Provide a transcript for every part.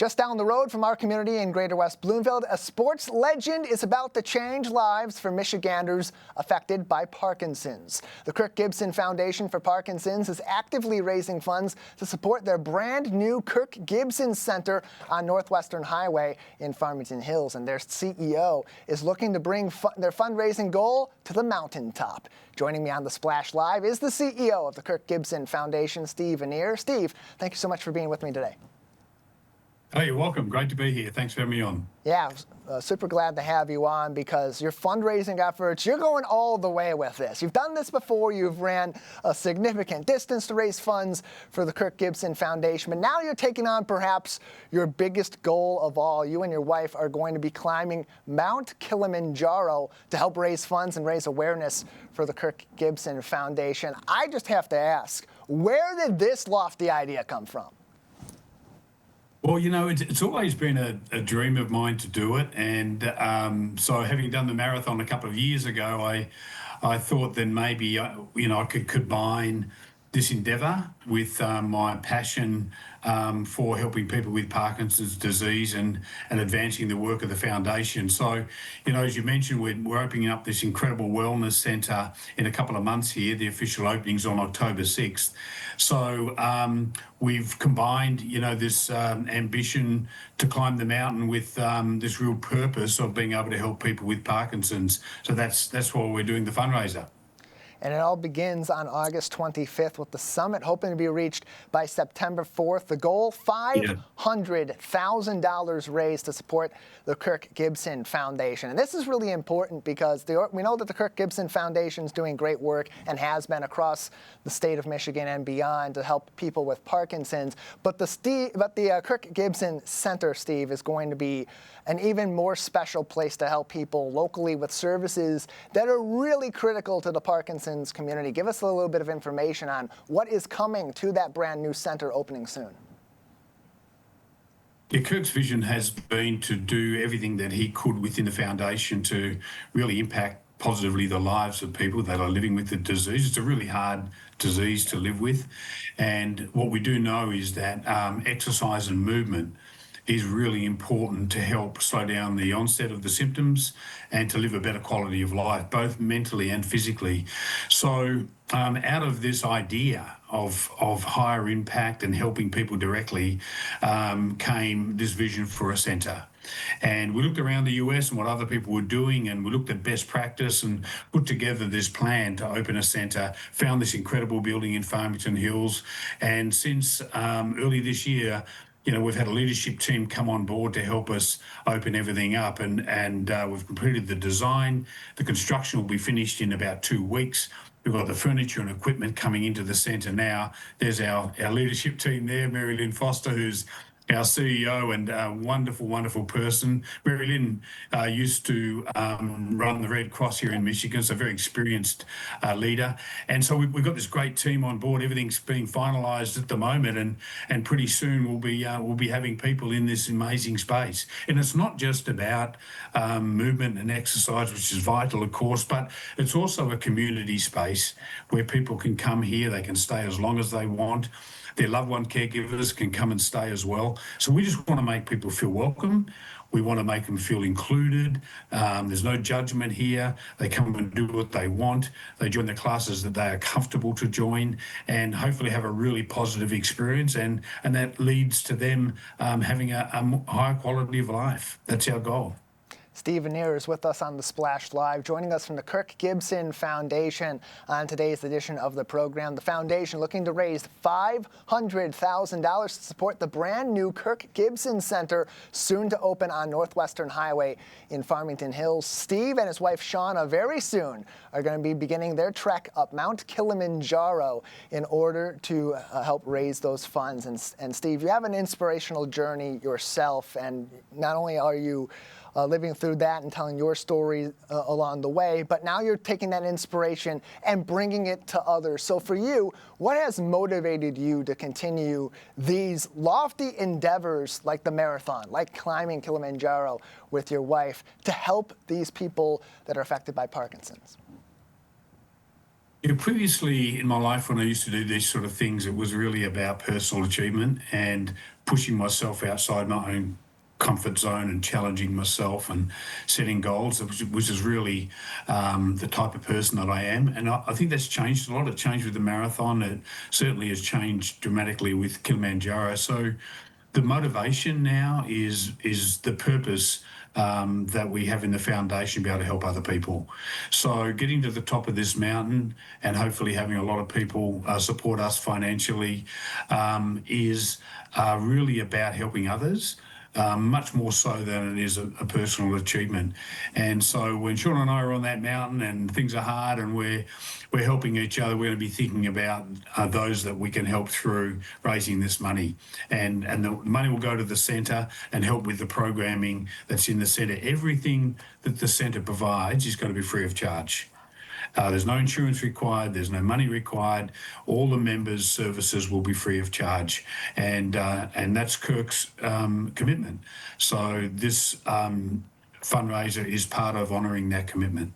Just down the road from our community in Greater West Bloomfield, a sports legend is about to change lives for Michiganders affected by Parkinson's. The Kirk Gibson Foundation for Parkinson's is actively raising funds to support their brand new Kirk Gibson Center on Northwestern Highway in Farmington Hills. And their CEO is looking to bring their fundraising goal to the mountaintop. Joining me on the Splash Live is the CEO of the Kirk Gibson Foundation, Steve Annear. Steve, thank you so much for being with me today. Oh, you're welcome. Great to be here. Thanks for having me on. Yeah, super glad to have you on because your fundraising efforts, you're going all the way with this. You've done this before. You've ran a significant distance to raise funds for the Kirk Gibson Foundation, but now you're taking on perhaps your biggest goal of all. You and your wife are going to be climbing Mount Kilimanjaro to help raise funds and raise awareness for the Kirk Gibson Foundation. I just have to ask, where did this lofty idea come from? Well, you know, it's always been a dream of mine to do it. And so having done the marathon a couple of years ago, I thought then maybe, I could combine this endeavour with my passion for helping people with Parkinson's disease and advancing the work of the foundation. So, as you mentioned, we're opening up this incredible wellness centre in a couple of months here. The official opening's on October 6th. So we've combined, this ambition to climb the mountain with this real purpose of being able to help people with Parkinson's. So that's why we're doing the fundraiser. And it all begins on August 25th with the summit hoping to be reached by September 4th. The goal, $500,000 raised to support the Kirk Gibson Foundation. And this is really important because we know that the Kirk Gibson Foundation is doing great work and has been across the state of Michigan and beyond to help people with Parkinson's. But the Kirk Gibson Center, Steve, is going to be an even more special place to help people locally with services that are really critical to the Parkinson's community. Give us a little bit of information on what is coming to that brand new center opening soon. Yeah, Kirk's vision has been to do everything that he could within the foundation to really impact positively the lives of people that are living with the disease. It's a really hard disease to live with. And what we do know is that exercise and movement is really important to help slow down the onset of the symptoms and to live a better quality of life, both mentally and physically. So out of this idea of higher impact and helping people directly came this vision for a centre. And we looked around the US and what other people were doing, and we looked at best practice and put together this plan to open a centre, found this incredible building in Farmington Hills. And since early this year, we've had a leadership team come on board to help us open everything up, and we've completed the design. The construction will be finished in about 2 weeks. We've got the furniture and equipment coming into the centre now. There's our leadership team there, Mary Lynn Foster, who's our CEO and a wonderful, wonderful person. Mary Lynn used to run the Red Cross here in Michigan, so a very experienced leader. And so we've got this great team on board. Everything's being finalised at the moment, and pretty soon we'll be having people in this amazing space. And it's not just about movement and exercise, which is vital, of course, but it's also a community space where people can come here. They can stay as long as they want. Their loved one caregivers can come and stay as well. So we just want to make people feel welcome. We want to make them feel included. There's no judgment here. They come and do what they want. They join the classes that they are comfortable to join and hopefully have a really positive experience. And that leads to them having a higher quality of life. That's our goal. Steve Annear is with us on the Splash Live, joining us from the Kirk Gibson Foundation on today's edition of the program. The foundation looking to raise $500,000 to support the brand new Kirk Gibson Center, soon to open on Northwestern Highway in Farmington Hills. Steve and his wife Shauna very soon are going to be beginning their trek up Mount Kilimanjaro in order to help raise those funds. And Steve, you have an inspirational journey yourself, and not only are you living through that and telling your story along the way, but now you're taking that inspiration and bringing it to others. So for you, what has motivated you to continue these lofty endeavors like the marathon, like climbing Kilimanjaro with your wife, to help these people that are affected by Parkinson's? Previously in my life, when I used to do these sort of things, it was really about personal achievement and pushing myself outside my own comfort zone and challenging myself and setting goals, which is really the type of person that I am. And I think that's changed a lot. It changed with the marathon. It certainly has changed dramatically with Kilimanjaro. So the motivation now is the purpose that we have in the foundation to be able to help other people. So getting to the top of this mountain and hopefully having a lot of people support us financially is really about helping others. Much more so than it is a personal achievement. And so when Sean and I are on that mountain and things are hard and we're helping each other, we're going to be thinking about those that we can help through raising this money. And the money will go to the centre and help with the programming that's in the centre. Everything that the centre provides is going to be free of charge. There's no insurance required. There's no money required. All the members' services will be free of charge, and that's Kirk's commitment. So this fundraiser is part of honouring that commitment.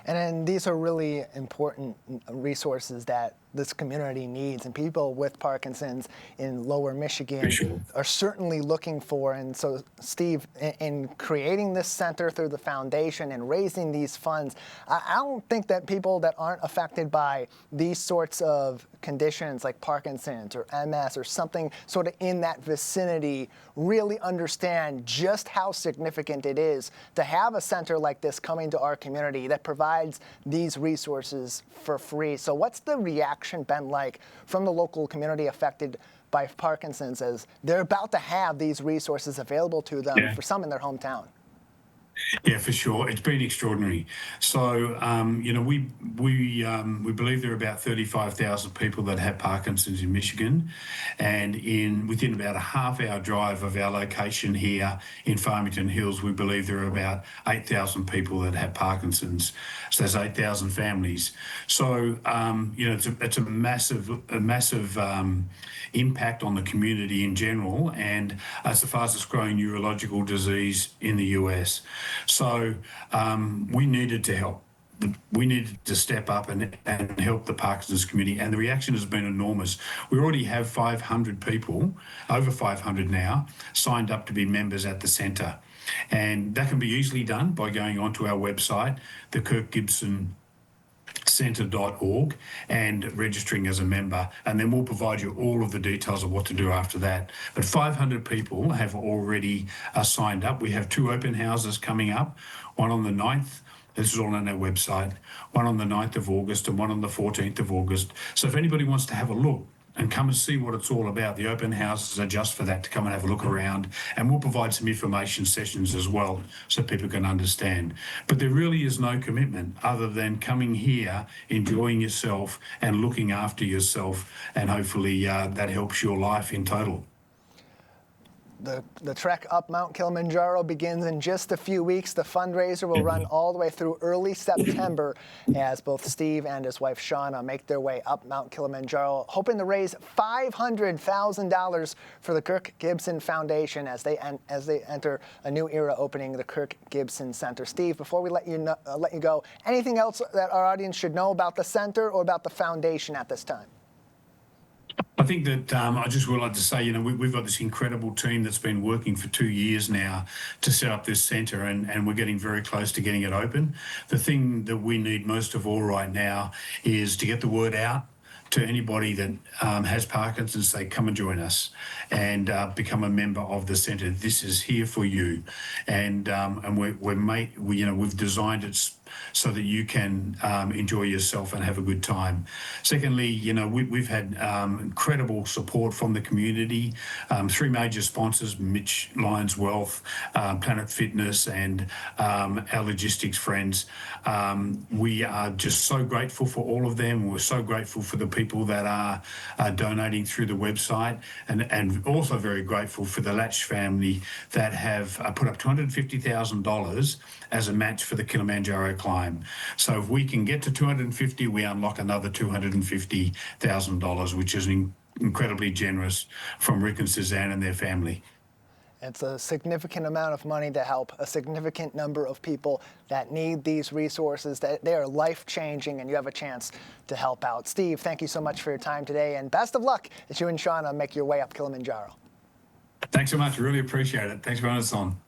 And then these are really important resources that this community needs, and people with Parkinson's in Lower Michigan are certainly looking for. And so, Steve, in creating this center through the foundation and raising these funds, I don't think that people that aren't affected by these sorts of conditions like Parkinson's or MS or something sort of in that vicinity really understand just how significant it is to have a center like this coming to our community that provides these resources for free. So what's the reaction been like from the local community affected by Parkinson's as they're about to have these resources available to them, for some in their hometown? Yeah, for sure. It's been extraordinary. So, we believe there are about 35,000 people that have Parkinson's in Michigan, and within about a half-hour drive of our location here in Farmington Hills, we believe there are about 8,000 people that have Parkinson's. So there's 8,000 families. So, it's a massive impact on the community in general, and it's the fastest growing neurological disease in the US. So we needed to help. We needed to step up and help the Parkinson's community, and the reaction has been enormous. We already have 500 people, over 500 now, signed up to be members at the centre. And that can be easily done by going onto our website, the Kirk Gibson Center.org, and registering as a member, and then we'll provide you all of the details of what to do after that. But 500 people have already signed up. We have 2 open houses coming up, one on the 9th. This is all on our website, one on the 9th of August and one on the 14th of August. So if anybody wants to have a look and come and see what it's all about, the open houses are just for that, to come and have a look around, and we'll provide some information sessions as well so people can understand. But there really is no commitment other than coming here, enjoying yourself and looking after yourself, and hopefully that helps your life in total. The trek up Mount Kilimanjaro begins in just a few weeks. The fundraiser will run all the way through early September as both Steve and his wife Shauna make their way up Mount Kilimanjaro, hoping to raise $500,000 for the Kirk Gibson Foundation as they enter a new era, opening the Kirk Gibson Center. Steve, before we let you go, anything else that our audience should know about the center or about the foundation at this time? I think that I just would like to say, we've got this incredible team that's been working for 2 years now to set up this centre, and we're getting very close to getting it open. The thing that we need most of all right now is to get the word out to anybody that has Parkinson's. Say, come and join us and become a member of the centre. This is here for you, and we've designed it so that you can enjoy yourself and have a good time. Secondly, we've had incredible support from the community. 3 major sponsors: Mitch Lyons Wealth, Planet Fitness, and our logistics friends. We are just so grateful for all of them. We're so grateful for the people that are donating through the website, and also very grateful for the Latch family that have put up $250,000 as a match for the Kilimanjaro climb. So if we can get to 250, we unlock another $250,000, which is incredibly generous from Rick and Suzanne and their family. It's a significant amount of money to help a significant number of people that need these resources, that they are life-changing, and you have a chance to help out. Steve, thank you so much for your time today, and best of luck as you and Shauna make your way up Kilimanjaro. Thanks so much. Really appreciate it. Thanks for having us on.